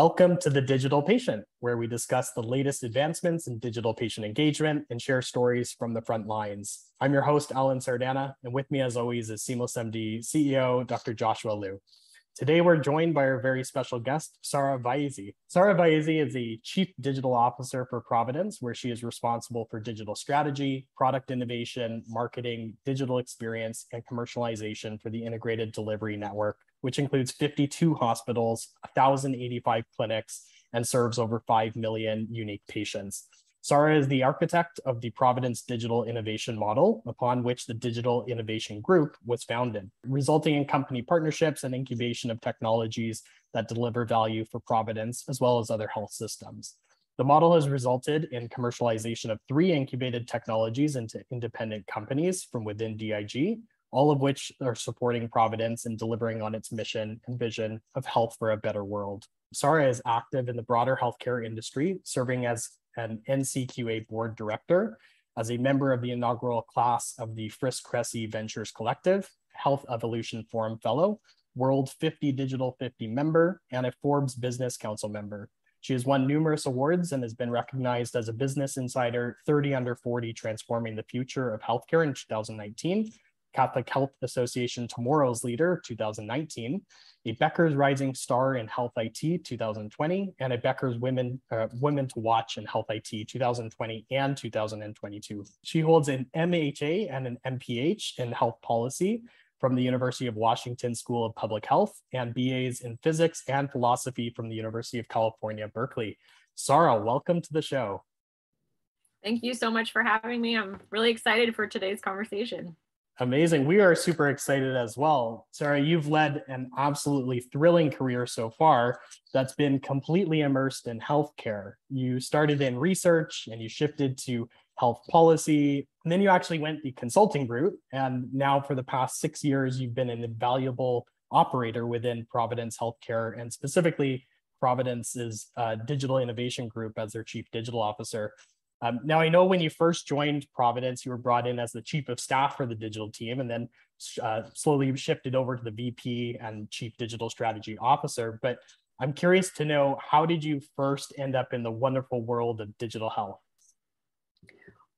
Welcome to The Digital Patient, where we discuss the latest advancements in digital patient engagement and share stories from the front lines. I'm your host, Alan Sardana, and with me as always is SeamlessMD CEO, Dr. Joshua Liu. Today, we're joined by our very special guest, Sara Vaezy. Sara Vaezy is the Chief Digital Officer for Providence, where she is responsible for digital strategy, product innovation, marketing, digital experience, and commercialization for the integrated delivery network, which includes 52 hospitals, 1,085 clinics, and serves over 5 million unique patients. Sara is the architect of the Providence Digital Innovation Model, upon which the Digital Innovation Group was founded, resulting in company partnerships and incubation of technologies that deliver value for Providence, as well as other health systems. The model has resulted in commercialization of 3 incubated technologies into independent companies from within DIG, all of which are supporting Providence and delivering on its mission and vision of health for a better world. Sara is active in the broader healthcare industry, serving as an NCQA board director, as a member of the inaugural class of the Frisk Cressy Ventures Collective, Health Evolution Forum Fellow, World 50 Digital 50 member, and a Forbes Business Council member. She has won numerous awards and has been recognized as a Business Insider 30 Under 40 Transforming the Future of Healthcare in 2019, Catholic Health Association Tomorrow's Leader 2019, a Becker's Rising Star in Health IT 2020, and a Becker's Women to Watch in Health IT 2020 and 2022. She holds an MHA and an MPH in Health Policy from the University of Washington School of Public Health and BAs in Physics and Philosophy from the University of California, Berkeley. Sara, welcome to the show. Thank you so much for having me. I'm really excited for today's conversation. Amazing. We are super excited as well. Sara, you've led an absolutely thrilling career so far that's been completely immersed in healthcare. You started in research and you shifted to health policy, and then you actually went the consulting route. And now for the past 6 years, you've been an invaluable operator within Providence Healthcare, and specifically Providence's Digital Innovation Group as their Chief Digital Officer. Now, I know when you first joined Providence, you were brought in as the Chief of Staff for the digital team, and then slowly shifted over to the VP and Chief Digital Strategy Officer. But I'm curious to know, how did you first end up in the wonderful world of digital health?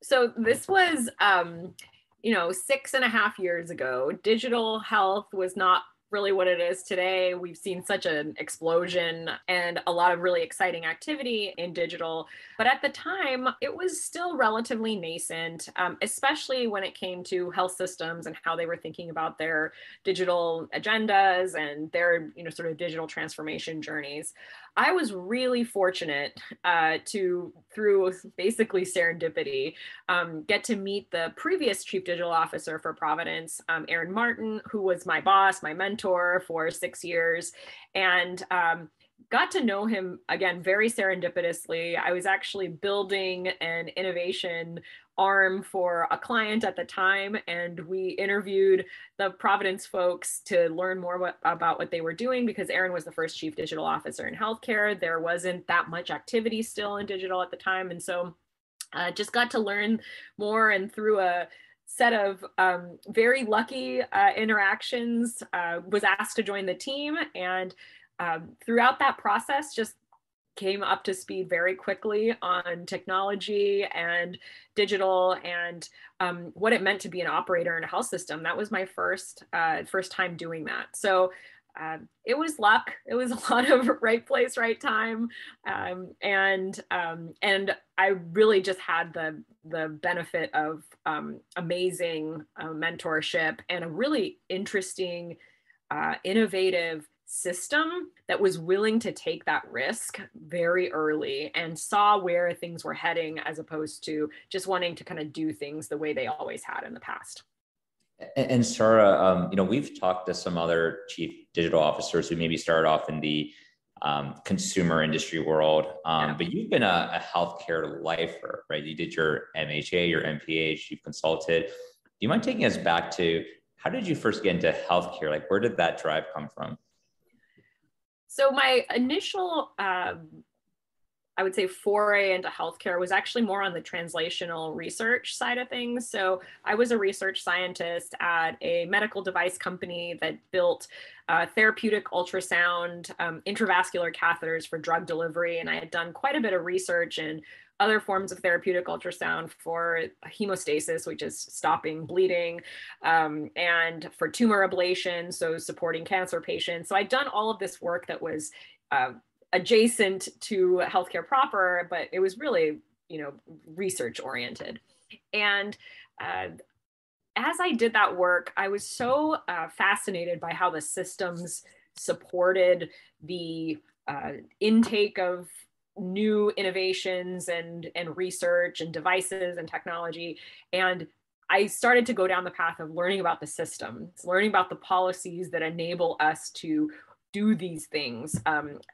So this was, 6.5 years ago. Digital health was not really what it is today. We've seen such an explosion and a lot of really exciting activity in digital. But at the time, it was still relatively nascent, especially when it came to health systems and how they were thinking about their digital agendas and their, sort of digital transformation journeys. I was really fortunate to, through basically serendipity, get to meet the previous Chief Digital Officer for Providence, Aaron Martin, who was my boss, my mentor for 6 years, and got to know him, again, very serendipitously. I was actually building an innovation arm for a client at the time, and we interviewed the Providence folks to learn more about what they were doing, because Aaron was the first Chief Digital Officer in healthcare. There wasn't that much activity still in digital at the time, and so just got to learn more, and through a set of very lucky interactions, was asked to join the team, and throughout that process, just came up to speed very quickly on technology and digital and what it meant to be an operator in a health system. That was my first time doing that. So it was luck. It was a lot of right place, right time, and I really just had the benefit of amazing mentorship and a really interesting, innovative system that was willing to take that risk very early and saw where things were heading, as opposed to just wanting to kind of do things the way they always had in the past. And Sara, we've talked to some other chief digital officers who maybe started off in the consumer industry world, but you've been a healthcare lifer, right? You did your MHA, your MPH, you've consulted. Do you mind taking us back to, how did you first get into healthcare? Like, where did that drive come from? So my initial, I would say, foray into healthcare was actually more on the translational research side of things. So I was a research scientist at a medical device company that built therapeutic ultrasound intravascular catheters for drug delivery. And I had done quite a bit of research in other forms of therapeutic ultrasound for hemostasis, which is stopping bleeding, and for tumor ablation, so supporting cancer patients. So I'd done all of this work that was adjacent to healthcare proper, but it was really, research oriented. And as I did that work, I was so fascinated by how the systems supported the intake of new innovations and research and devices and technology. And I started to go down the path of learning about the systems, learning about the policies that enable us to do these things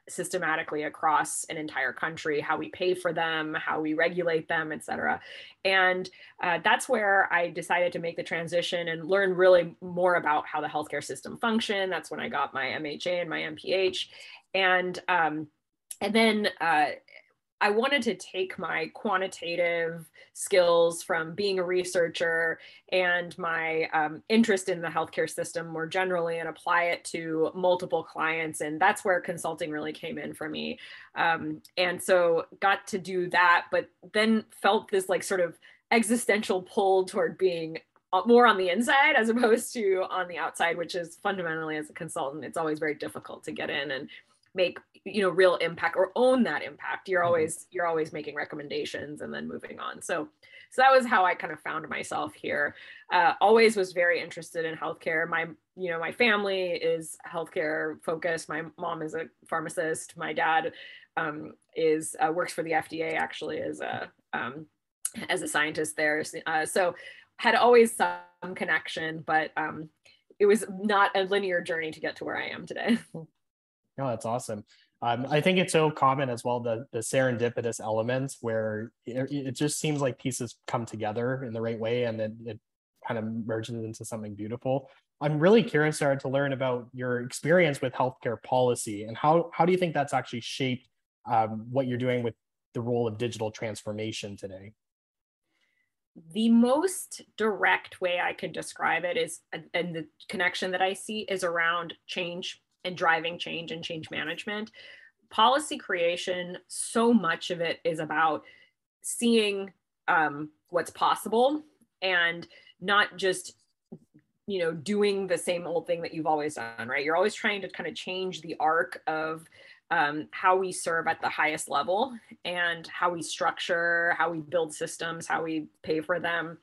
systematically across an entire country, how we pay for them, how we regulate them, et cetera. And that's where I decided to make the transition and learn really more about how the healthcare system functioned. That's when I got my MHA and my MPH. And then I wanted to take my quantitative skills from being a researcher and my interest in the healthcare system more generally and apply it to multiple clients. And that's where consulting really came in for me. And so got to do that, but then felt this like sort of existential pull toward being more on the inside as opposed to on the outside, which is fundamentally, as a consultant, it's always very difficult to get in and make real impact or own that impact. You're always making recommendations and then moving on. So that was how I kind of found myself here. Always was very interested in healthcare. My family is healthcare focused. My mom is a pharmacist. My dad works for the FDA actually as a scientist there. So had always some connection, but it was not a linear journey to get to where I am today. No, that's awesome. I think it's so common as well, the serendipitous elements where it just seems like pieces come together in the right way and then it kind of merges into something beautiful. I'm really curious, Sarah, to learn about your experience with healthcare policy and how do you think that's actually shaped what you're doing with the role of digital transformation today? The most direct way I can describe it is, and the connection that I see is around change and driving change and change management. Policy creation, so much of it is about seeing what's possible and not just doing the same old thing that you've always done, right? You're always trying to kind of change the arc of how we serve at the highest level and how we structure, how we build systems, how we pay for them.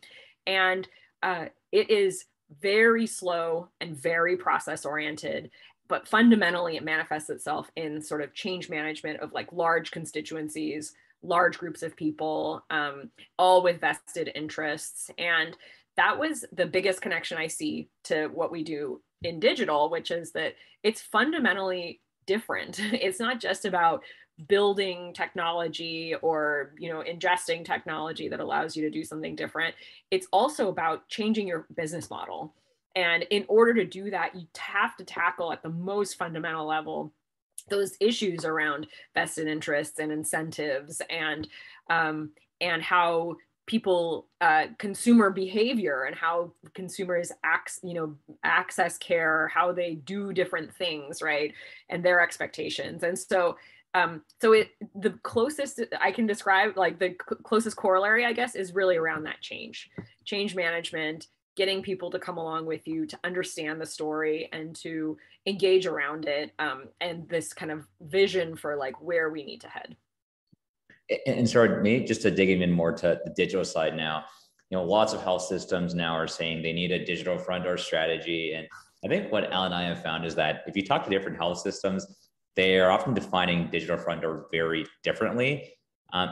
And it is very slow and very process oriented. But fundamentally, it manifests itself in sort of change management of like large constituencies, large groups of people, all with vested interests. And that was the biggest connection I see to what we do in digital, which is that it's fundamentally different. It's not just about building technology or ingesting technology that allows you to do something different. It's also about changing your business model. And in order to do that, you have to tackle at the most fundamental level those issues around vested interests and incentives and how people consumer behavior and how consumers access care, how they do different things, right, and their expectations. And so the closest I can describe, like the closest corollary, I guess, is really around that change management, getting people to come along with you to understand the story and to engage around it, and this kind of vision for like where we need to head. And sorry, maybe just to dig in more to the digital side now, lots of health systems now are saying they need a digital front door strategy. And I think what Alan and I have found is that if you talk to different health systems, they are often defining digital front door very differently.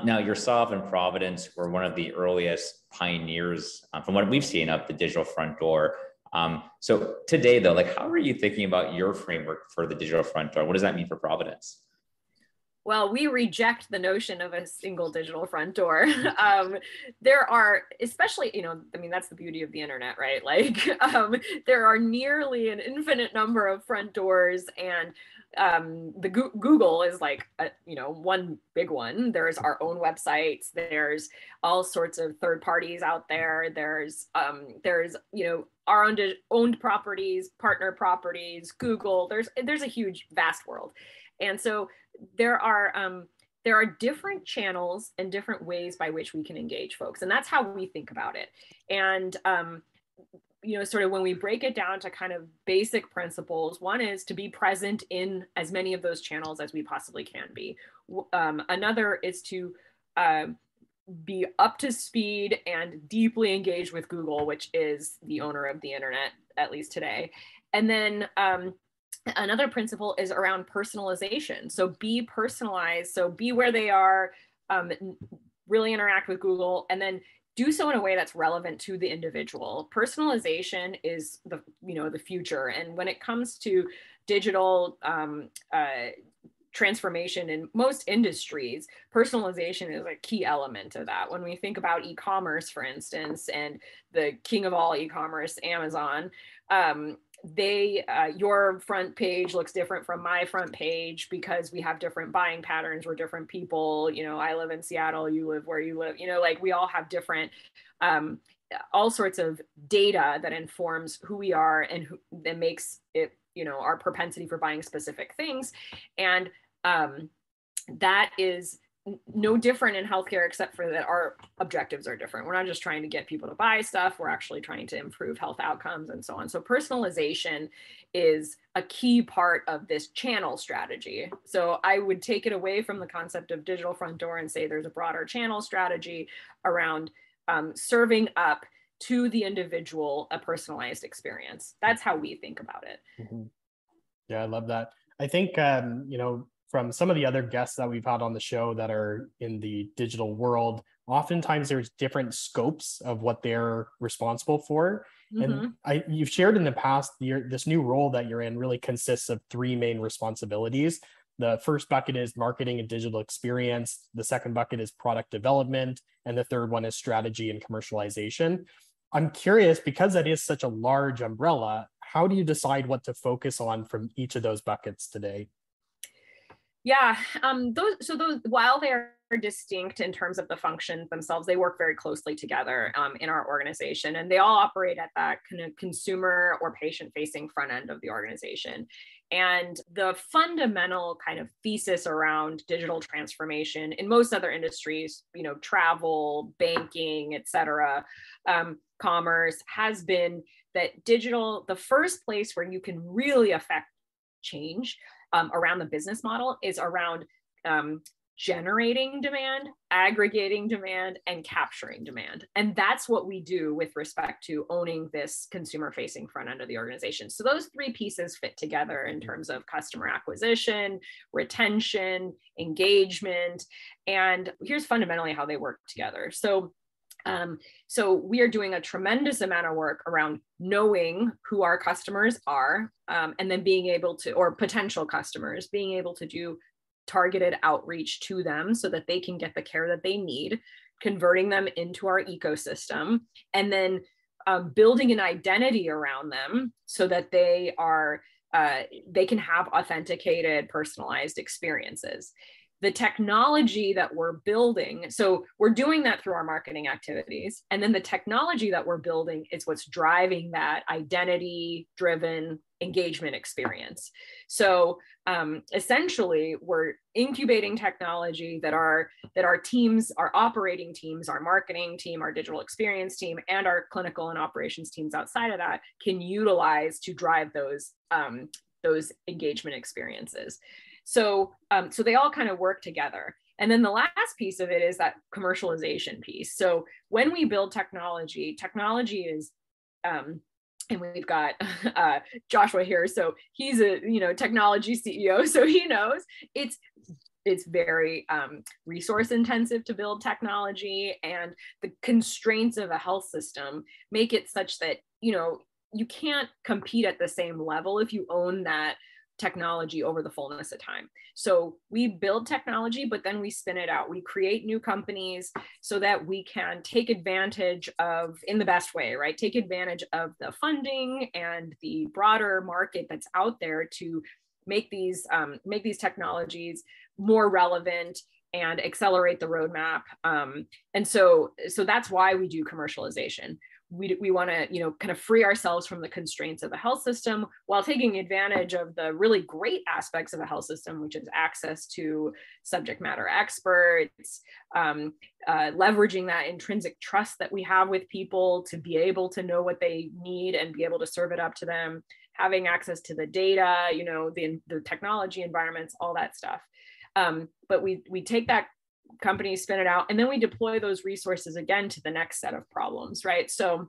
Now, yourself and Providence were one of the earliest pioneers, from what we've seen, of the digital front door. So today, though, like, how are you thinking about your framework for the digital front door? What does that mean for Providence? Well, we reject the notion of a single digital front door. There are, especially, I mean, that's the beauty of the internet, right? Like, there are nearly an infinite number of front doors, and Google is like, one big one. There's our own websites. There's all sorts of third parties out there. There's our owned properties, partner properties, Google. There's a huge, vast world, and so there are different channels and different ways by which we can engage folks, and that's how we think about it. And sort of when we break it down to kind of basic principles, one is to be present in as many of those channels as we possibly can be. Another is to be up to speed and deeply engaged with Google, which is the owner of the internet, at least today. And then another principle is around personalization. So be personalized. So be where they are, really interact with Google, and then do so in a way that's relevant to the individual. Personalization is the future. And when it comes to digital transformation in most industries, personalization is a key element of that. When we think about e-commerce, for instance, and the king of all e-commerce, Amazon, your front page looks different from my front page because we have different buying patterns. We're different people. I live in Seattle, you live where you live, like we all have different, all sorts of data that informs who we are and that makes it, our propensity for buying specific things. And that is no different in healthcare, except for that our objectives are different. We're not just trying to get people to buy stuff. We're actually trying to improve health outcomes and so on. So personalization is a key part of this channel strategy. So I would take it away from the concept of digital front door and say there's a broader channel strategy around serving up to the individual a personalized experience. That's how we think about it. Mm-hmm. Yeah, I love that. I think, from some of the other guests that we've had on the show that are in the digital world, oftentimes there's different scopes of what they're responsible for. Mm-hmm. And you've shared in the past, this new role that you're in really consists of three main responsibilities. The first bucket is marketing and digital experience. The second bucket is product development. And the third one is strategy and commercialization. I'm curious, because that is such a large umbrella, how do you decide what to focus on from each of those buckets today? Yeah, those while they're distinct in terms of the functions themselves, they work very closely together in our organization, and they all operate at that kind of consumer or patient-facing front end of the organization. And the fundamental kind of thesis around digital transformation in most other industries, travel, banking, et cetera, commerce, has been that digital, the first place where you can really affect change around the business model is around generating demand, aggregating demand, and capturing demand. And that's what we do with respect to owning this consumer-facing front end of the organization. So those three pieces fit together in terms of customer acquisition, retention, engagement, and here's fundamentally how they work together. So we are doing a tremendous amount of work around knowing who our customers are, and then being able to, or potential customers, being able to do targeted outreach to them so that they can get the care that they need, converting them into our ecosystem, and then building an identity around them so that they can have authenticated, personalized experiences. The technology that we're building, so we're doing that through our marketing activities, and then the technology that we're building is what's driving that identity-driven engagement experience. So essentially, we're incubating technology that our teams, our operating teams, our marketing team, our digital experience team, and our clinical and operations teams outside of that can utilize to drive those engagement experiences. So they all kind of work together. And then the last piece of it is that commercialization piece. So when we build technology is, and we've got Joshua here, so he's a technology CEO, so he knows it's very resource intensive to build technology, and the constraints of a health system make it such that you can't compete at the same level if you own that technology over the fullness of time. So we build technology, but then we spin it out. We create new companies so that we can take advantage of, in the best way, right? Take advantage of the funding and the broader market that's out there to make these technologies more relevant and accelerate the roadmap. And so that's why we do commercialization. We want to, kind of free ourselves from the constraints of the health system while taking advantage of the really great aspects of the health system, which is access to subject matter experts, leveraging that intrinsic trust that we have with people to be able to know what they need and be able to serve it up to them, having access to the data, the technology environments, all that stuff. But we take that company, spin it out, and then we deploy those resources again to the next set of problems, right? So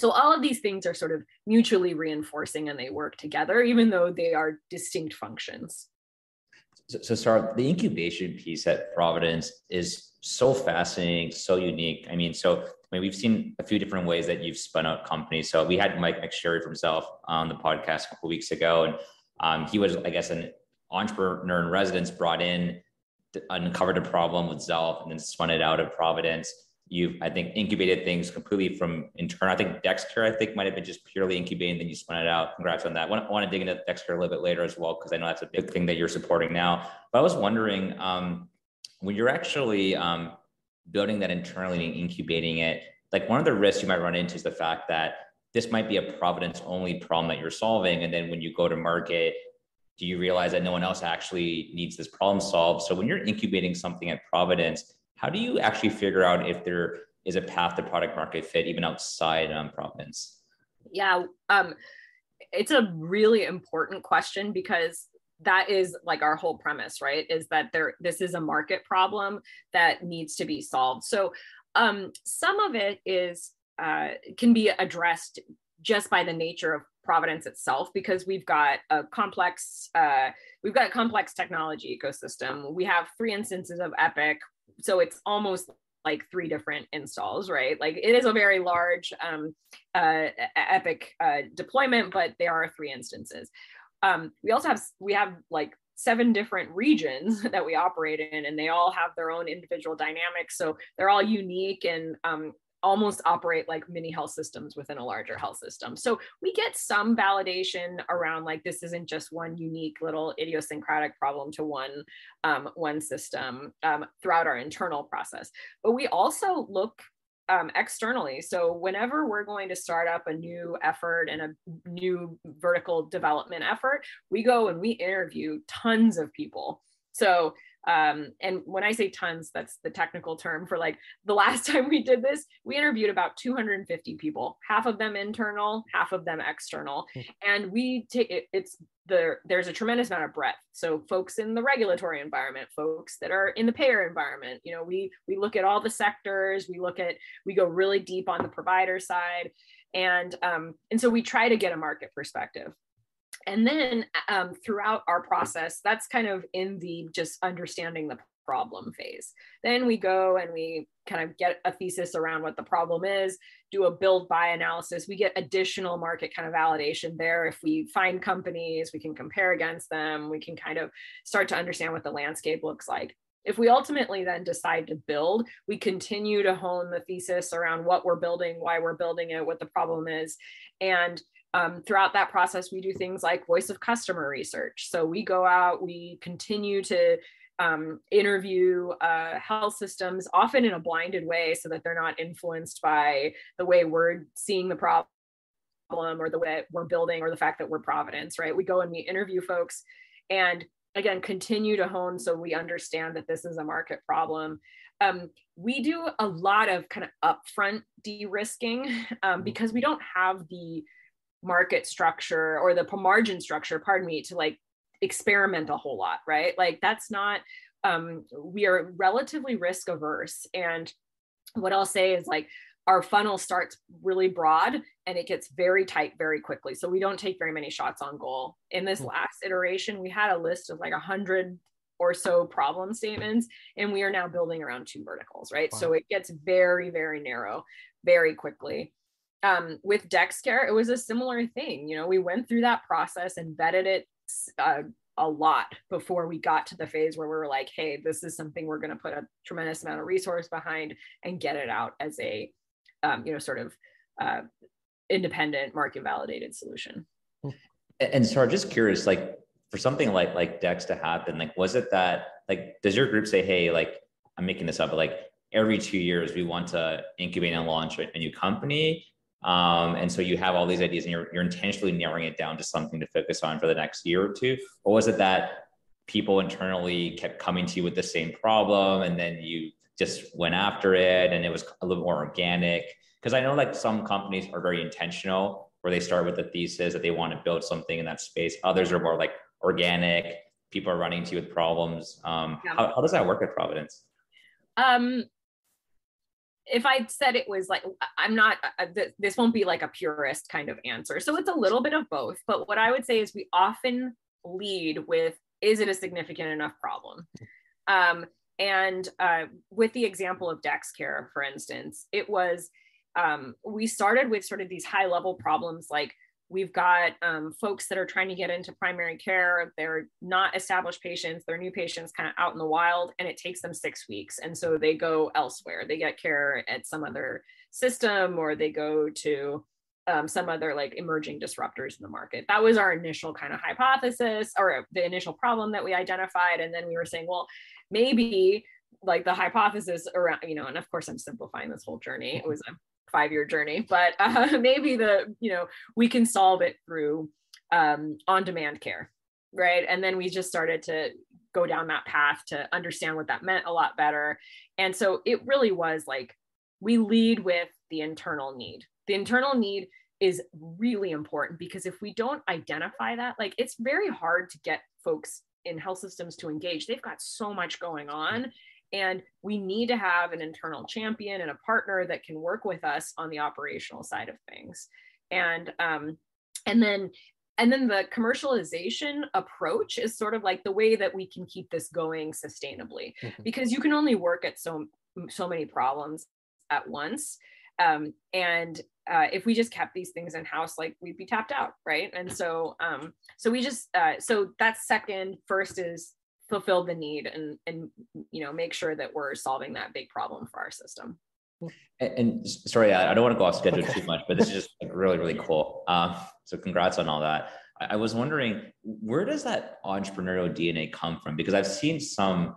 all of these things are sort of mutually reinforcing and they work together, even though they are distinct functions. So Sara, the incubation piece at Providence is so fascinating, so unique. We've seen a few different ways that you've spun out companies. So we had Mike McSherry from Self on the podcast a couple of weeks ago, and he was, I guess, an entrepreneur in residence, brought in, uncovered a problem with Zelf, and then spun it out of Providence. You've, I think, incubated things completely from internal. I think Dexcare, might have been just purely incubating, then you spun it out. Congrats on that. I want to dig into Dexcare a little bit later as well, because I know that's a big thing that you're supporting now. But I was wondering, when you're actually building that internally and incubating it, like one of the risks you might run into is the fact that this might be a Providence only problem that you're solving. And then when you go to market, do you realize that no one else actually needs this problem solved? So when you're incubating something at Providence, how do you actually figure out if there is a path to product market fit even outside Providence? Yeah, it's a really important question, because that is like our whole premise, right? Is that this is a market problem that needs to be solved. So some of it is can be addressed just by the nature of Providence itself, because we've got a complex technology ecosystem. We have 3 instances of Epic, so it's almost like 3 different installs, right? Like it is a very large Epic deployment, but there are 3 instances. We have like 7 different regions that we operate in, and they all have their own individual dynamics. So they're all unique and almost operate like mini health systems within a larger health system. So we get some validation around like, this isn't just one unique little idiosyncratic problem to one system throughout our internal process. But we also look externally. So whenever we're going to start up a new effort and a new vertical development effort, we go and we interview tons of people. So and when I say tons, that's the technical term for like the last time we did this, we interviewed about 250 people, half of them internal, half of them external. And we take there's a tremendous amount of breadth. So folks in the regulatory environment, folks that are in the payer environment, we look at all the sectors, we go really deep on the provider side. And so we try to get a market perspective. And then throughout our process, that's kind of in the just understanding the problem phase. Then we go and we kind of get a thesis around what the problem is, do a build buy analysis. We get additional market kind of validation there. If we find companies, we can compare against them. We can kind of start to understand what the landscape looks like. If we ultimately then decide to build, we continue to hone the thesis around what we're building, why we're building it, what the problem is. And throughout that process, we do things like voice of customer research. So we go out, we continue to interview health systems, often in a blinded way, so that they're not influenced by the way we're seeing the problem or the way we're building or the fact that we're Providence, right? We go and we interview folks and again, continue to hone so we understand that this is a market problem. We do a lot of kind of upfront de-risking because we don't have the market structure or the margin structure, to like experiment a whole lot, right? Like that's not, we are relatively risk averse. And what I'll say is like, our funnel starts really broad and it gets very tight very quickly. So we don't take very many shots on goal. In this last iteration, we had a list of like 100 or so problem statements, and we are now building around 2 verticals, right? Wow. So it gets very, very narrow very quickly. With Dexcare, it was a similar thing. We went through that process and vetted it a lot before we got to the phase where we were like, hey, this is something we're going to put a tremendous amount of resource behind and get it out as a, sort of independent market validated solution. And so I'm just curious, like for something like Dex to happen, like, was it that, like, does your group say, hey, like, I'm making this up, but like every 2 years we want to incubate and launch a new company? And so you have all these ideas and you're intentionally narrowing it down to something to focus on for the next year or two? Or was it that people internally kept coming to you with the same problem and then you just went after it and it was a little more organic? Because I know like some companies are very intentional where they start with the thesis that they want to build something in that space. Others are more like organic. People are running to you with problems. How does that work at Providence? If I said it was like, I'm not, this won't be like a purist kind of answer. So it's a little bit of both. But what I would say is we often lead with, is it a significant enough problem? And with the example of DexCare, for instance, it was, we started with sort of these high level problems like, we've got folks that are trying to get into primary care. They're not established patients. They're new patients kind of out in the wild, and it takes them 6 weeks. And so they go elsewhere. They get care at some other system, or they go to some other like emerging disruptors in the market. That was our initial kind of hypothesis, or the initial problem that we identified. And then we were saying, well, maybe like the hypothesis around, and of course I'm simplifying this whole journey. It was a 5-year journey, but maybe we can solve it through on-demand care, right? And then we just started to go down that path to understand what that meant a lot better. And so it really was like, we lead with the internal need. The internal need is really important because if we don't identify that, like it's very hard to get folks in health systems to engage. They've got so much going on. And we need to have an internal champion and a partner that can work with us on the operational side of things. And then the commercialization approach is sort of like the way that we can keep this going sustainably, because you can only work at so many problems at once. If we just kept these things in house, like we'd be tapped out, right? And so we just so that's second. First is fulfill the need and make sure that we're solving that big problem for our system. And sorry, I don't want to go off schedule too much, but this is just like really, really cool. So congrats on all that. I was wondering, where does that entrepreneurial DNA come from? Because I've seen some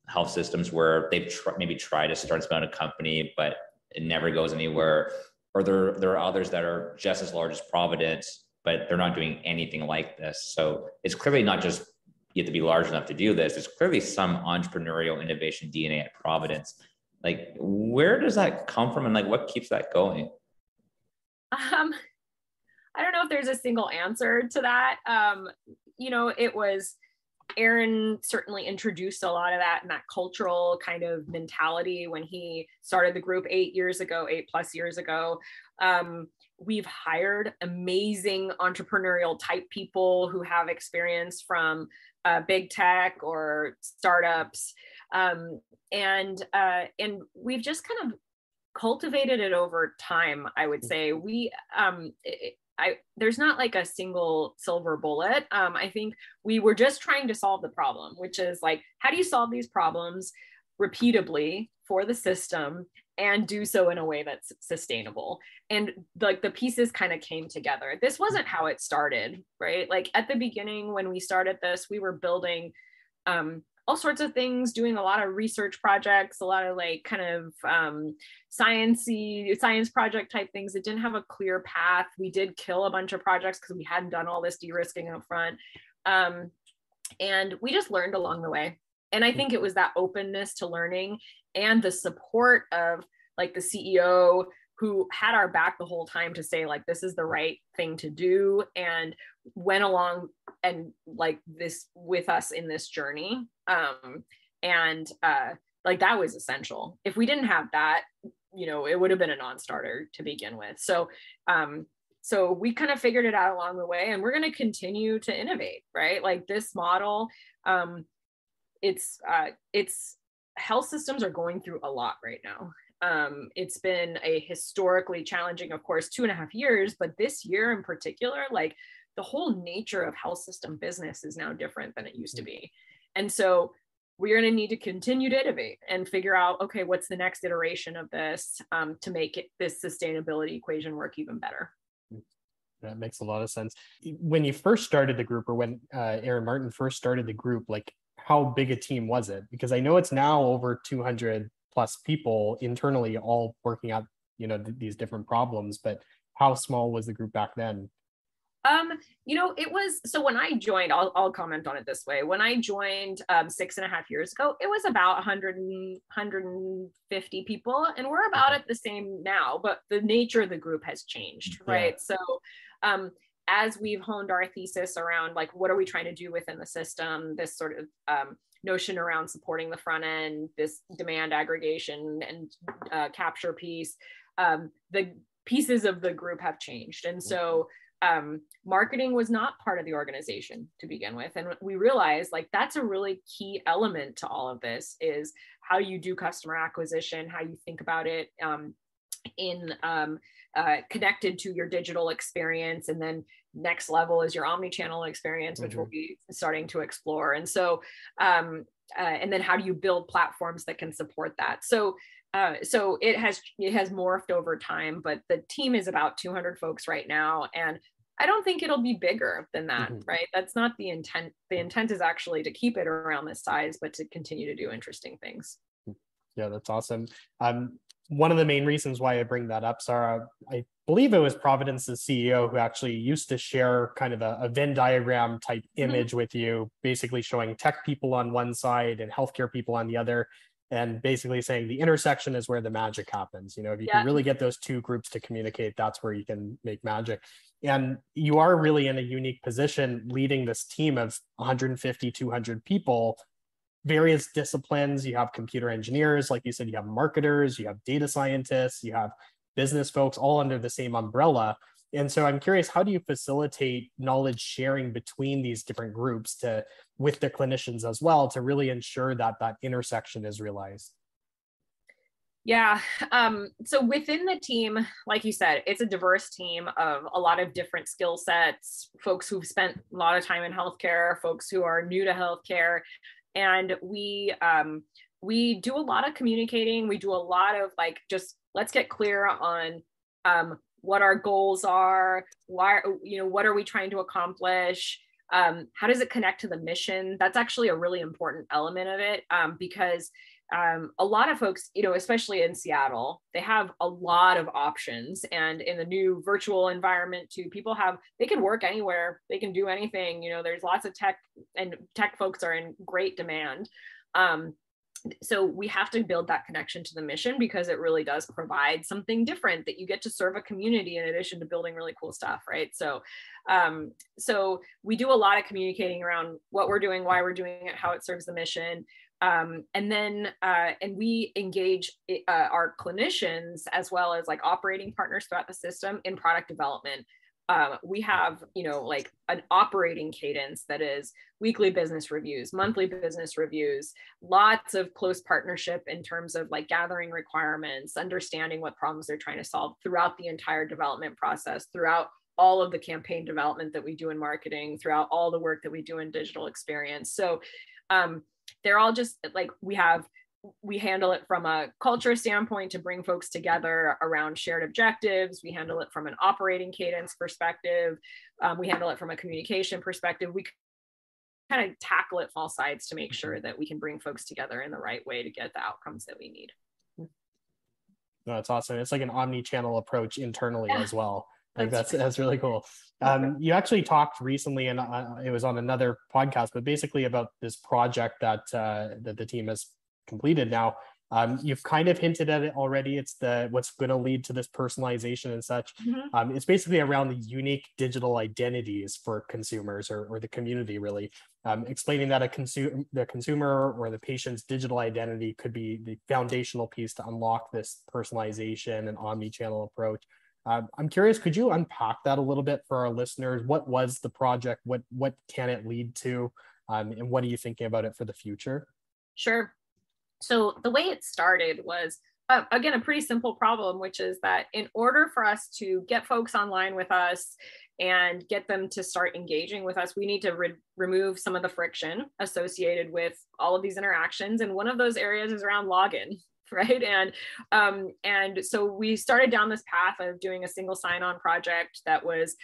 health systems where they've maybe tried to start a company, but it never goes anywhere. Or there are others that are just as large as Providence, but they're not doing anything like this. So it's clearly not just you have to be large enough to do this. There's clearly some entrepreneurial innovation DNA at Providence. Like, where does that come from, and like, what keeps that going? I don't know if there's a single answer to that. It was Aaron certainly introduced a lot of that and that cultural kind of mentality when he started the group 8 plus years ago. We've hired amazing entrepreneurial type people who have experience from big tech or startups. And we've just kind of cultivated it over time, I would say. There's not like a single silver bullet. I think we were just trying to solve the problem, which is like, how do you solve these problems repeatably for the system and do so in a way that's sustainable? And like the pieces kind of came together. This wasn't how it started, right? Like at the beginning, when we started this, we were building all sorts of things, doing a lot of research projects, a lot of like kind of science project type things. It didn't have a clear path. We did kill a bunch of projects because we hadn't done all this de-risking up front. And we just learned along the way. And I think it was that openness to learning and the support of like the CEO who had our back the whole time to say like, this is the right thing to do, and went along and like this with us in this journey. Like that was essential. If we didn't have that, it would have been a non-starter to begin with. So we kind of figured it out along the way, and we're going to continue to innovate, right? Like this model, it's health systems are going through a lot right now. It's been a historically challenging, of course, 2.5 years, but this year in particular, like the whole nature of health system business is now different than it used to be. And so we're going to need to continue to innovate and figure out, okay, what's the next iteration of this to make this sustainability equation work even better. That makes a lot of sense. When you first started the group, or when Aaron Martin first started the group, like how big a team was it? Because I know it's now over 200 plus people internally, all working out, these different problems, but how small was the group back then? It was, so when I joined, I'll comment on it this way. When I joined 6.5 years ago, it was about 150 people, and we're about at the same now, but the nature of the group has changed, right? Yeah. So as we've honed our thesis around, like, what are we trying to do within the system, this sort of notion around supporting the front end, this demand aggregation and capture piece, the pieces of the group have changed. And so marketing was not part of the organization to begin with. And we realized, like, that's a really key element to all of this, is how you do customer acquisition, how you think about it connected to your digital experience. And then next level is your omni-channel experience, which we'll be starting to explore. And so, and then how do you build platforms that can support that? So it has morphed over time, but the team is about 200 folks right now. And I don't think it'll be bigger than that, right? That's not the intent. The intent is actually to keep it around this size, but to continue to do interesting things. Yeah, that's awesome. One of the main reasons why I bring that up, Sara, I believe it was Providence's CEO who actually used to share kind of a Venn diagram type image with you, basically showing tech people on one side and healthcare people on the other, and basically saying the intersection is where the magic happens. If you can really get those two groups to communicate, that's where you can make magic. And you are really in a unique position leading this team of 150, 200 people, various disciplines. You have computer engineers, like you said, you have marketers, you have data scientists, you have business folks, all under the same umbrella. And so I'm curious, how do you facilitate knowledge sharing between these different groups with the clinicians as well, to really ensure that that intersection is realized? Yeah. So within the team, like you said, it's a diverse team of a lot of different skill sets, folks who've spent a lot of time in healthcare, folks who are new to healthcare. And we do a lot of communicating. We do a lot of, like, just let's get clear on what our goals are, why, what are we trying to accomplish? How does it connect to the mission? That's actually a really important element of it, because a lot of folks, especially in Seattle, they have a lot of options. And in the new virtual environment too, they can work anywhere, they can do anything. There's lots of tech, and tech folks are in great demand. So we have to build that connection to the mission, because it really does provide something different, that you get to serve a community in addition to building really cool stuff, right? So we do a lot of communicating around what we're doing, why we're doing it, how it serves the mission. And we engage our clinicians as well as, like, operating partners throughout the system in product development. We have, like, an operating cadence that is weekly business reviews, monthly business reviews, lots of close partnership in terms of, like, gathering requirements, understanding what problems they're trying to solve throughout the entire development process, throughout all of the campaign development that we do in marketing, throughout all the work that we do in digital experience. So they're all just, like, we handle it from a culture standpoint to bring folks together around shared objectives. We handle it from an operating cadence perspective. We handle it from a communication perspective. We kind of tackle it from all sides to make sure that we can bring folks together in the right way to get the outcomes that we need. No, that's awesome. It's like an omni-channel approach internally as well. Like that's really cool. You actually talked recently, and it was on another podcast, but basically about this project that the team has completed now. You've kind of hinted at it already. It's what's going to lead to this personalization and such. It's basically around the unique digital identities for consumers or the community, really. Explaining that the consumer or the patient's digital identity could be the foundational piece to unlock this personalization and omni-channel approach. I'm curious, could you unpack that a little bit for our listeners? What was the project? What can it lead to? And what are you thinking about it for the future? Sure. So the way it started was, again, a pretty simple problem, which is that in order for us to get folks online with us and get them to start engaging with us, we need to remove some of the friction associated with all of these interactions. And one of those areas is around login. Right. And so we started down this path of doing a single sign-on project that was,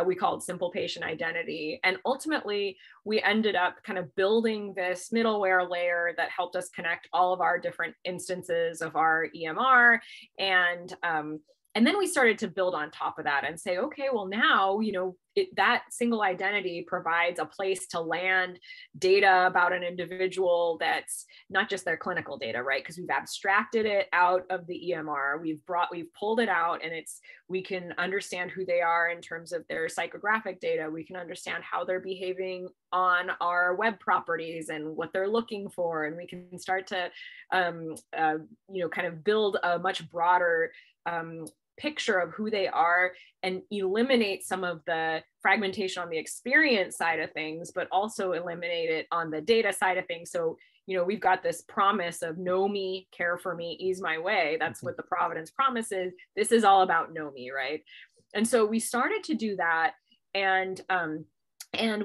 we called Simple Patient Identity. And ultimately, we ended up kind of building this middleware layer that helped us connect all of our different instances of our EMR. And then we started to build on top of that and say, okay, well now, that single identity provides a place to land data about an individual that's not just their clinical data, right? Because we've abstracted it out of the EMR, we've pulled it out, and we can understand who they are in terms of their psychographic data. We can understand how they're behaving on our web properties and what they're looking for. And we can start to, kind of build a much broader picture of who they are and eliminate some of the fragmentation on the experience side of things, but also eliminate it on the data side of things. So, we've got this promise of know me, care for me, ease my way. That's what the Providence promise is. This is all about know me, right? And so we started to do that. And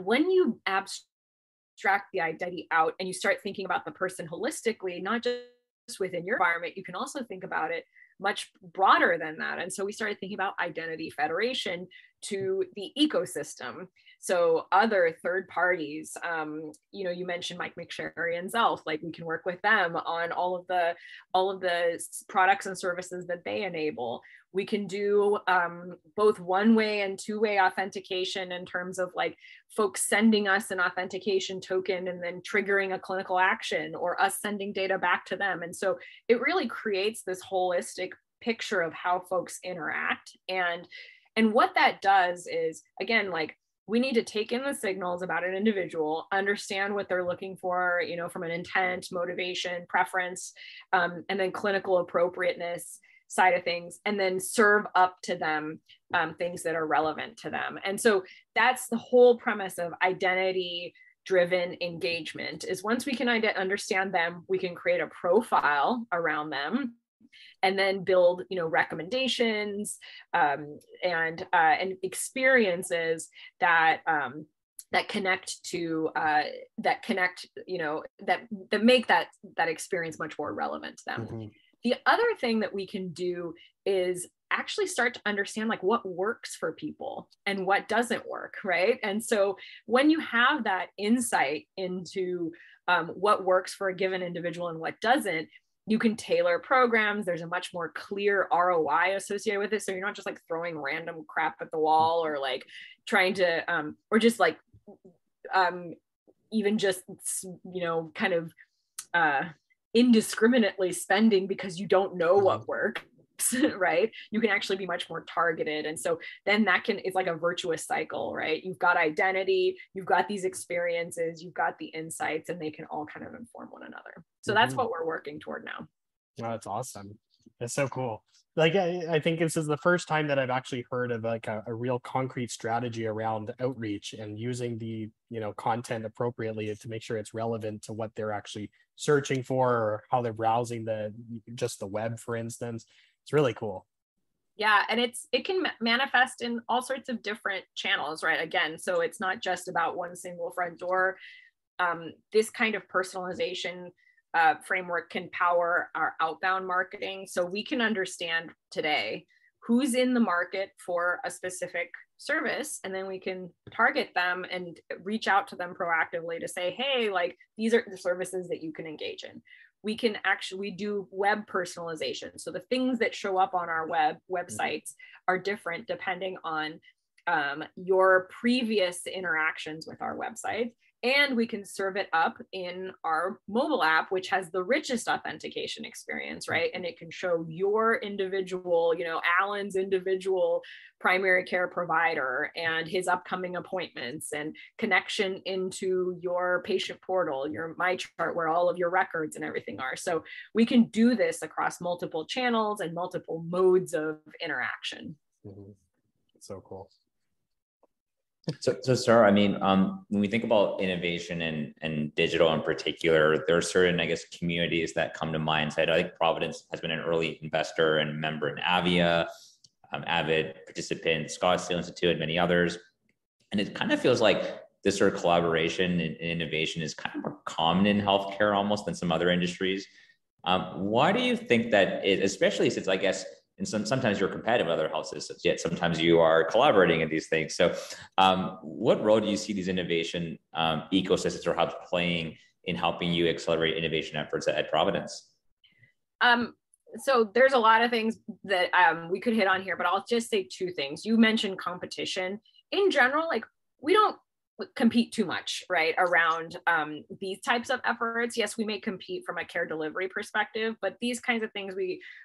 when you abstract the identity out and you start thinking about the person holistically, not just within your environment, you can also think about it much broader than that. And so we started thinking about identity federation to the ecosystem. So other third parties, you mentioned Mike McSherry and Zelf, like we can work with them on all of the products and services that they enable. We can do both one-way and two-way authentication in terms of like folks sending us an authentication token and then triggering a clinical action, or us sending data back to them. And so it really creates this holistic picture of how folks interact. And what that does is, again, like we need to take in the signals about an individual, understand what they're looking for, from an intent, motivation, preference, and then clinical appropriateness side of things, and then serve up to them things that are relevant to them. And so that's the whole premise of identity driven engagement, is once we can understand them, we can create a profile around them and then build, recommendations and experiences that connect to that make that experience much more relevant to them. Mm-hmm. The other thing that we can do is actually start to understand like what works for people and what doesn't work, right? And so when you have that insight into what works for a given individual and what doesn't, you can tailor programs. There's a much more clear ROI associated with it. So you're not just like throwing random crap at the wall, or like trying to, or just like, even just, kind of indiscriminately spending because you don't know what works, right? You can actually be much more targeted. And so then it's like a virtuous cycle, right? You've got identity, you've got these experiences, you've got the insights, and they can all kind of inform one another. So that's what we're working toward now. Oh, that's awesome. That's so cool. Like, I think this is the first time that I've actually heard of like a real concrete strategy around outreach and using the, content appropriately to make sure it's relevant to what they're actually searching for, or how they're browsing the web, for instance. It's really cool. Yeah, and it can manifest in all sorts of different channels, right? Again, so it's not just about one single front door. This kind of personalization framework can power our outbound marketing. So we can understand today who's in the market for a specific service, and then we can target them and reach out to them proactively to say, hey, like these are the services that you can engage in. We can actually do web personalization. So the things that show up on our websites are different depending on your previous interactions with our website. And we can serve it up in our mobile app, which has the richest authentication experience, right? And it can show your individual, Alan's individual primary care provider and his upcoming appointments and connection into your patient portal, your MyChart, where all of your records and everything are. So we can do this across multiple channels and multiple modes of interaction. Mm-hmm. So cool. So Sara, I mean, when we think about innovation and digital in particular, there are certain, I guess, communities that come to mind. So I think Providence has been an early investor and member in Avia. avid participant, Scottsdale Institute, and many others. And it kind of feels like this sort of collaboration and innovation is kind of more common in healthcare almost than some other industries. Why do you think that is, especially since I guess sometimes you're competitive with other health systems, yet sometimes you are collaborating in these things. So what role do you see these innovation ecosystems or hubs playing in helping you accelerate innovation efforts at Providence? So there's a lot of things that we could hit on here, but I'll just say two things. You mentioned competition. In general, like we don't compete too much, right, around these types of efforts. Yes, we may compete from a care delivery perspective, but these kinds of things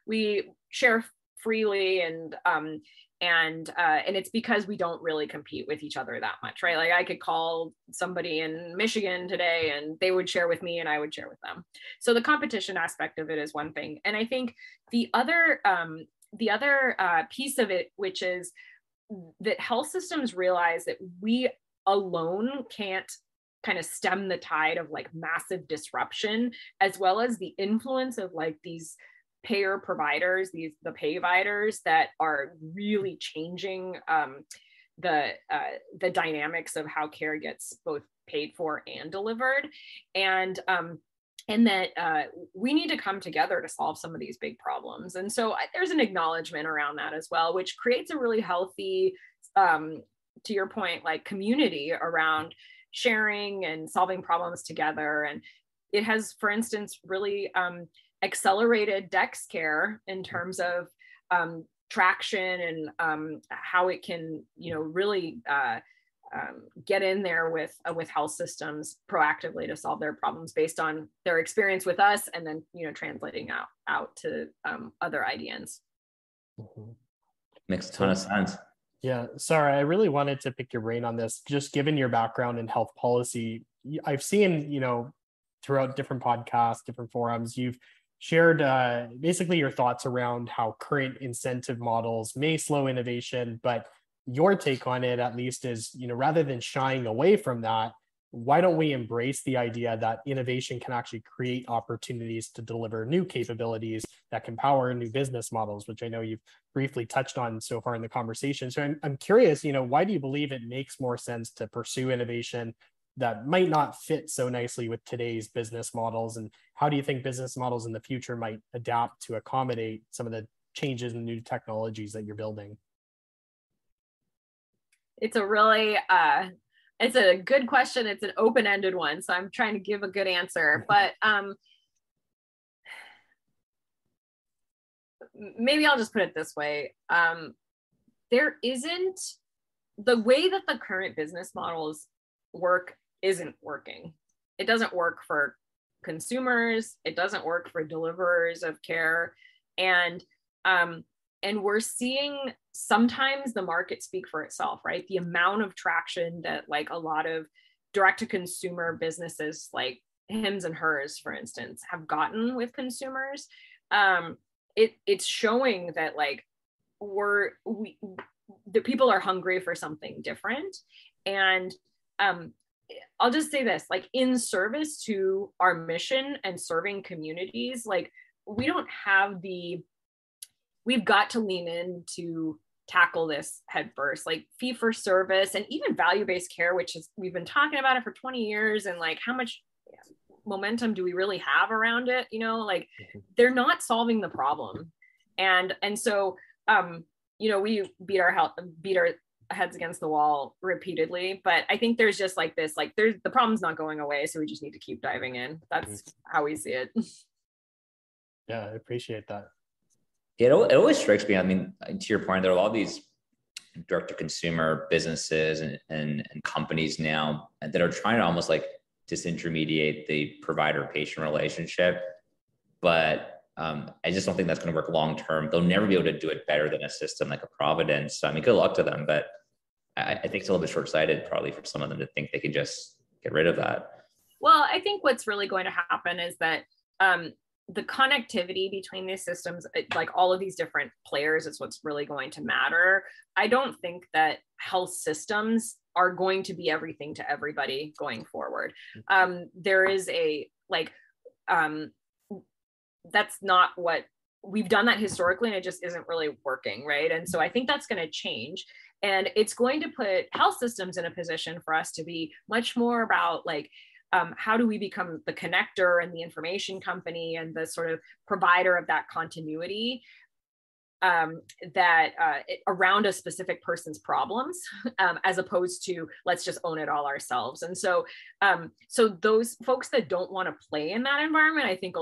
we share freely, and it's because we don't really compete with each other that much, right? Like I could call somebody in Michigan today and they would share with me and I would share with them. So the competition aspect of it is one thing. And I think the other piece of it, which is that health systems realize that we alone can't kind of stem the tide of like massive disruption, as well as the influence of like these payer providers, the payviders that are really changing the dynamics of how care gets both paid for and delivered, and that we need to come together to solve some of these big problems. And so there's an acknowledgement around that as well, which creates a really healthy, to your point, like community around sharing and solving problems together. And it has, for instance, really accelerated Dex care in terms of traction and how it can, really get in there with health systems proactively to solve their problems based on their experience with us, and then translating out to other IDNs. Mm-hmm. Makes a ton of sense. Yeah, Sara, I really wanted to pick your brain on this. Just given your background in health policy, I've seen, throughout different podcasts, different forums, you've shared basically your thoughts around how current incentive models may slow innovation, but your take on it, at least, is, rather than shying away from that, why don't we embrace the idea that innovation can actually create opportunities to deliver new capabilities that can power new business models, which I know you've briefly touched on so far in the conversation. So I'm curious, why do you believe it makes more sense to pursue innovation that might not fit so nicely with today's business models? And how do you think business models in the future might adapt to accommodate some of the changes and new technologies that you're building? It's a really, it's a good question. It's an open-ended one, so I'm trying to give a good answer, but maybe I'll just put it this way. There isn't, the way that the current business models work isn't working. It doesn't work for consumers. It doesn't work for deliverers of care. And we're seeing sometimes the market speak for itself, right? The amount of traction that like a lot of direct-to-consumer businesses like Hims and Hers, for instance, have gotten with consumers, it's showing that like the people are hungry for something different. And I'll just say this, like in service to our mission and serving communities, like we've got to lean in to tackle this head first, like fee for service and even value-based care, which is, we've been talking about it for 20 years. And like, how much momentum do we really have around it? Like they're not solving the problem. And so, we beat our heads against the wall repeatedly, but I think there's just like this, like the problem's not going away. So we just need to keep diving in. That's how we see it. Yeah, I appreciate that. It always strikes me, I mean, to your point, there are a lot of these direct-to-consumer businesses and companies now that are trying to almost like disintermediate the provider-patient relationship. But I just don't think that's going to work long-term. They'll never be able to do it better than a system like a Providence. So, I mean, good luck to them, but I think it's a little bit short-sighted probably for some of them to think they can just get rid of that. Well, I think what's really going to happen is that the connectivity between these systems, like all of these different players, is what's really going to matter. I don't think that health systems are going to be everything to everybody going forward. There is that's not what we've done that historically and it just isn't really working, right? And so I think that's going to change. And it's going to put health systems in a position for us to be much more about like, how do we become the connector and the information company and the sort of provider of that continuity around a specific person's problems, as opposed to let's just own it all ourselves. And so, so those folks that don't want to play in that environment, I think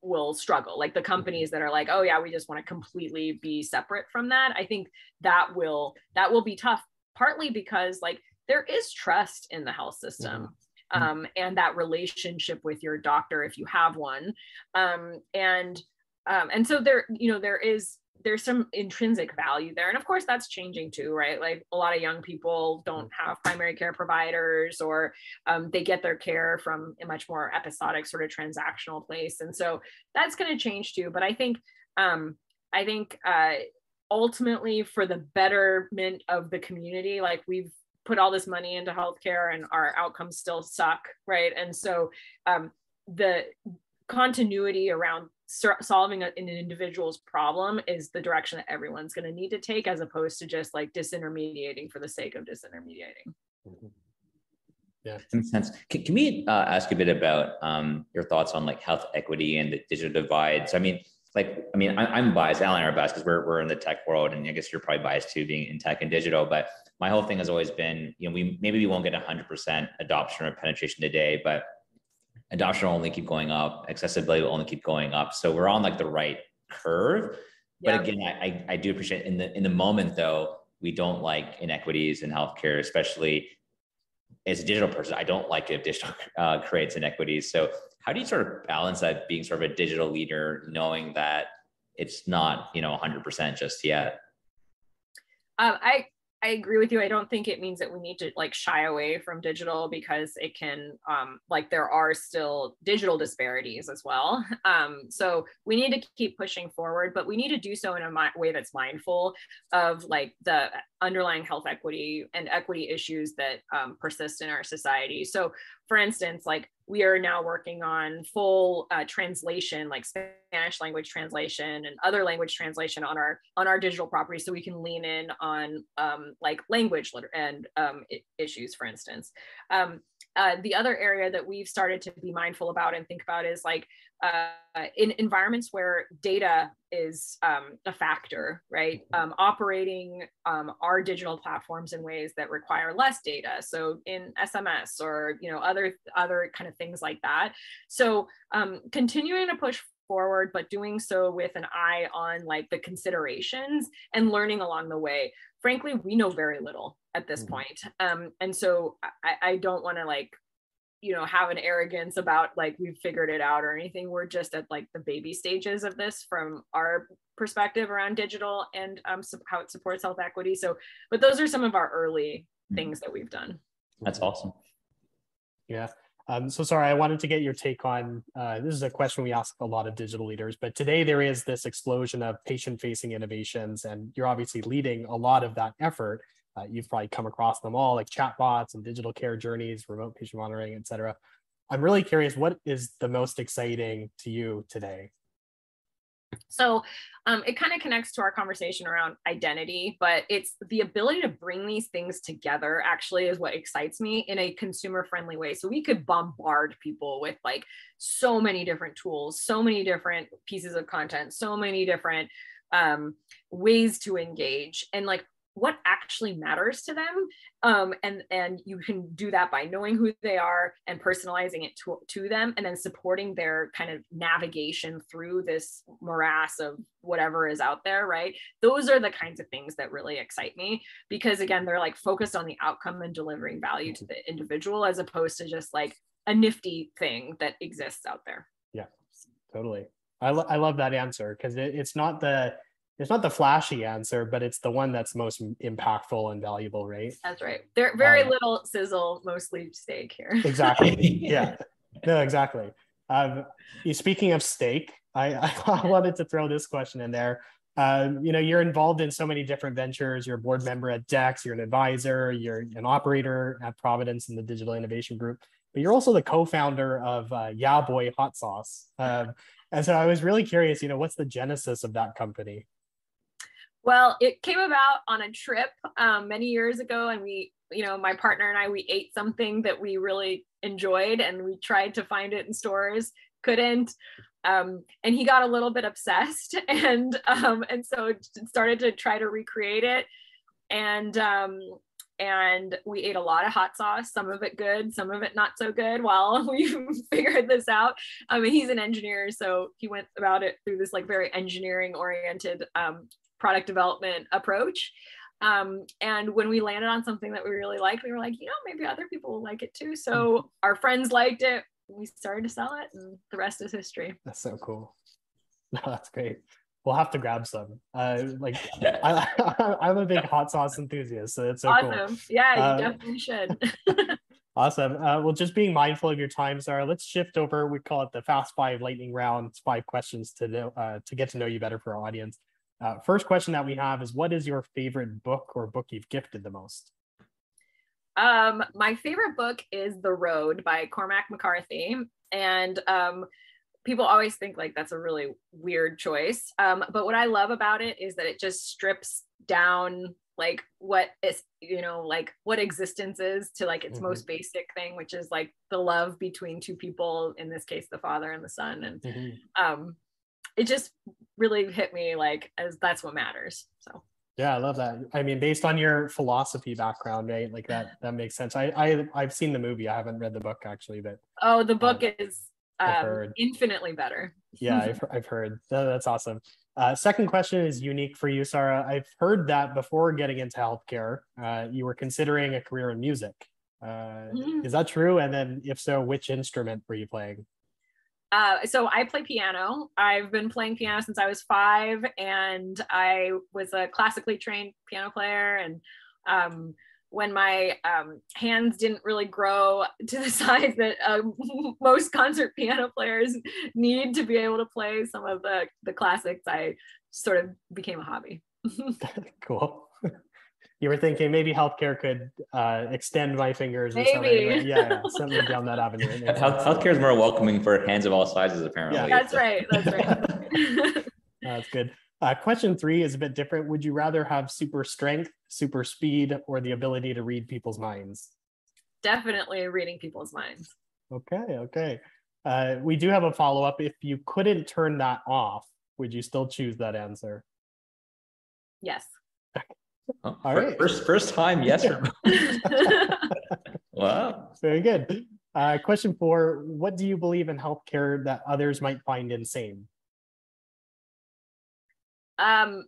will struggle. Like the companies that are like, oh yeah, we just want to completely be separate from that. I think that will be tough, partly because like there is trust in the health system. And that relationship with your doctor, if you have one, and so there, there's some intrinsic value there. And of course that's changing too, right? Like a lot of young people don't have primary care providers, or they get their care from a much more episodic sort of transactional place. And so that's going to change too. But I think ultimately for the betterment of the community, like we've put all this money into healthcare and our outcomes still suck, right? And so the continuity around solving an individual's problem is the direction that everyone's going to need to take, as opposed to just like disintermediating for the sake of disintermediating. Yeah, that makes sense. Can we ask a bit about your thoughts on like health equity and the digital divides? I'm biased. Alan and I are biased because we're in the tech world, and I guess you're probably biased too, being in tech and digital. But my whole thing has always been, we won't get 100% adoption or penetration today, but adoption will only keep going up, accessibility will only keep going up. So we're on like the right curve. But again, I do appreciate in the moment though, we don't like inequities in healthcare, especially as a digital person. I don't like if digital creates inequities. So how do you sort of balance that, being sort of a digital leader, knowing that it's not, 100% just yet? I agree with you. I don't think it means that we need to like shy away from digital, because it can, there are still digital disparities as well. So we need to keep pushing forward, but we need to do so in a way that's mindful of like the underlying health equity and equity issues that persist in our society. So for instance, like we are now working on full translation, like Spanish language translation and other language translation on our digital property, so we can lean in on like language and issues, for instance. The other area that we've started to be mindful about and think about is like in environments where data is a factor, right? Operating our digital platforms in ways that require less data. So in SMS or, other kind of things like that. So continuing to push forward, but doing so with an eye on like the considerations and learning along the way. Frankly, we know very little at this point. And so I don't want to like, have an arrogance about like we've figured it out or anything. We're just at like the baby stages of this from our perspective around digital and how it supports health equity. So, but those are some of our early things that we've done. That's awesome. Yeah. So sorry, I wanted to get your take on, this is a question we ask a lot of digital leaders, but today there is this explosion of patient-facing innovations, and you're obviously leading a lot of that effort. You've probably come across them all, like chatbots and digital care journeys, remote patient monitoring, et cetera. I'm really curious, what is the most exciting to you today? So it kind of connects to our conversation around identity, but it's the ability to bring these things together actually is what excites me in a consumer friendly way. So we could bombard people with like so many different tools, so many different pieces of content, so many different ways to engage, and like what actually matters to them. And you can do that by knowing who they are and personalizing it to them, and then supporting their kind of navigation through this morass of whatever is out there, right? Those are the kinds of things that really excite me, because again, they're like focused on the outcome and delivering value to the individual, as opposed to just like a nifty thing that exists out there. Yeah, totally. I love that answer, because it's not the flashy answer, but it's the one that's most impactful and valuable, right? That's right. There very little sizzle, mostly steak here. Exactly. Yeah. No, exactly. Speaking of steak, I wanted to throw this question in there. You're involved in so many different ventures. You're a board member at Dex, you're an advisor, you're an operator at Providence in the Digital Innovation Group, but you're also the co-founder of Yeah Boy Hot Sauce. And so I was really curious, what's the genesis of that company? Well, it came about on a trip many years ago, and we, my partner and I, we ate something that we really enjoyed, and we tried to find it in stores, couldn't. And he got a little bit obsessed, and so started to try to recreate it. And we ate a lot of hot sauce, some of it good, some of it not so good, while we figured this out. He's an engineer, so he went about it through this like very engineering oriented product development approach. And when we landed on something that we really liked, we were like, maybe other people will like it too. So our friends liked it. We started to sell it, and the rest is history. That's so cool. No, that's great. We'll have to grab some. I'm a big hot sauce enthusiast, so it's so awesome. Cool. Yeah, you definitely should. Awesome. Well, just being mindful of your time, Sara, let's shift over. We call it the Fast 5 lightning round. It's 5 questions to get to know you better for our audience. First question that we have is, what is your favorite book or book you've gifted the most? My favorite book is The Road by Cormac McCarthy. And people always think like that's a really weird choice. But what I love about it is that it just strips down like what is, like what existence is to like its most basic thing, which is like the love between two people, in this case, the father and the son. And it just really hit me like as that's what matters. So. Yeah, I love that. I mean, based on your philosophy background, right? Like that makes sense. I've seen the movie. I haven't read the book actually, but the book is infinitely better. Yeah, I've heard. That's awesome. Second question is unique for you, Sara. I've heard that before getting into healthcare, you were considering a career in music. Is that true? And then if so, which instrument were you playing? So I play piano. I've been playing piano since I was 5, and I was a classically trained piano player. And when my hands didn't really grow to the size that most concert piano players need to be able to play some of the classics, I sort of became a hobby. Cool. You were thinking maybe healthcare could extend my fingers. Maybe. Something down that avenue. Healthcare is more welcoming for hands of all sizes, apparently. Yeah, that's right. That's good. Question 3 is a bit different. Would you rather have super strength, super speed, or the ability to read people's minds? Definitely reading people's minds. Okay. We do have a follow-up. If you couldn't turn that off, would you still choose that answer? Yes. All right. First time, yes. Wow. Very good. Question 4, what do you believe in healthcare that others might find insane? That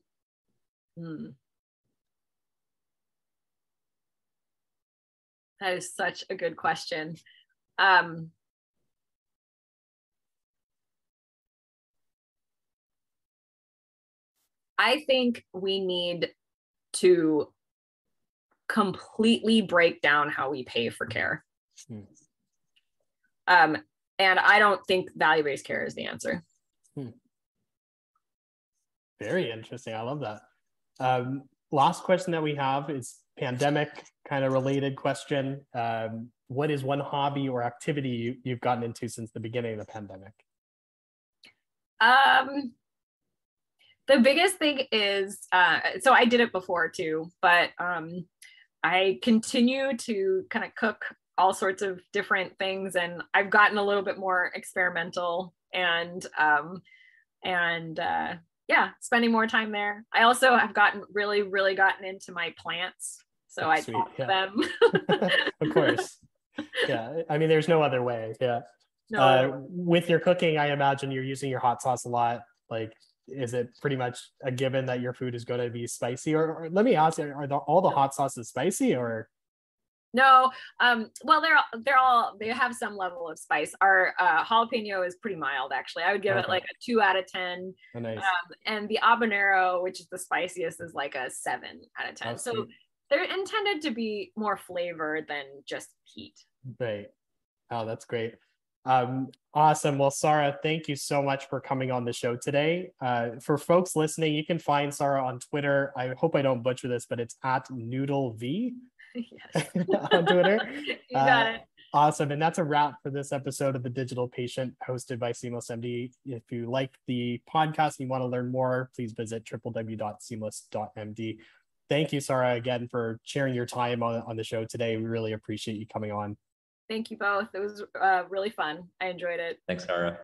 is such a good question. I think we need to completely break down how we pay for care. And I don't think value-based care is the answer. Very interesting. I love that. Last question that we have is pandemic kind of related question. What is one hobby or activity you've gotten into since the beginning of the pandemic? The biggest thing is, so I did it before too, but I continue to kind of cook all sorts of different things, and I've gotten a little bit more experimental and spending more time there. I also have really gotten into my plants, so I talk to them. Of course. Yeah, I mean, there's no other way. Yeah. No. With your cooking, I imagine you're using your hot sauce a lot. Like, is it pretty much a given that your food is going to be spicy? Or let me ask you, are all the hot sauces spicy or? No, well, they have some level of spice. Our jalapeno is pretty mild, actually. I would give it like a 2 out of 10. Oh, nice. And the habanero, which is the spiciest, is like a 7 out of 10. Oh, so they're intended to be more flavor than just heat. Right. Oh, that's great. Awesome. Well, Sara, thank you so much for coming on the show today. For folks listening, you can find Sara on Twitter. I hope I don't butcher this, but it's @NoodleV. Yes. On Twitter. You got it. Awesome. And that's a wrap for this episode of The Digital Patient hosted by Seamless MD. If you like the podcast and you want to learn more, please visit www.seamless.md. Thank you, Sara, again, for sharing your time on the show today. We really appreciate you coming on. Thank you both. It was really fun. I enjoyed it. Thanks, Sara.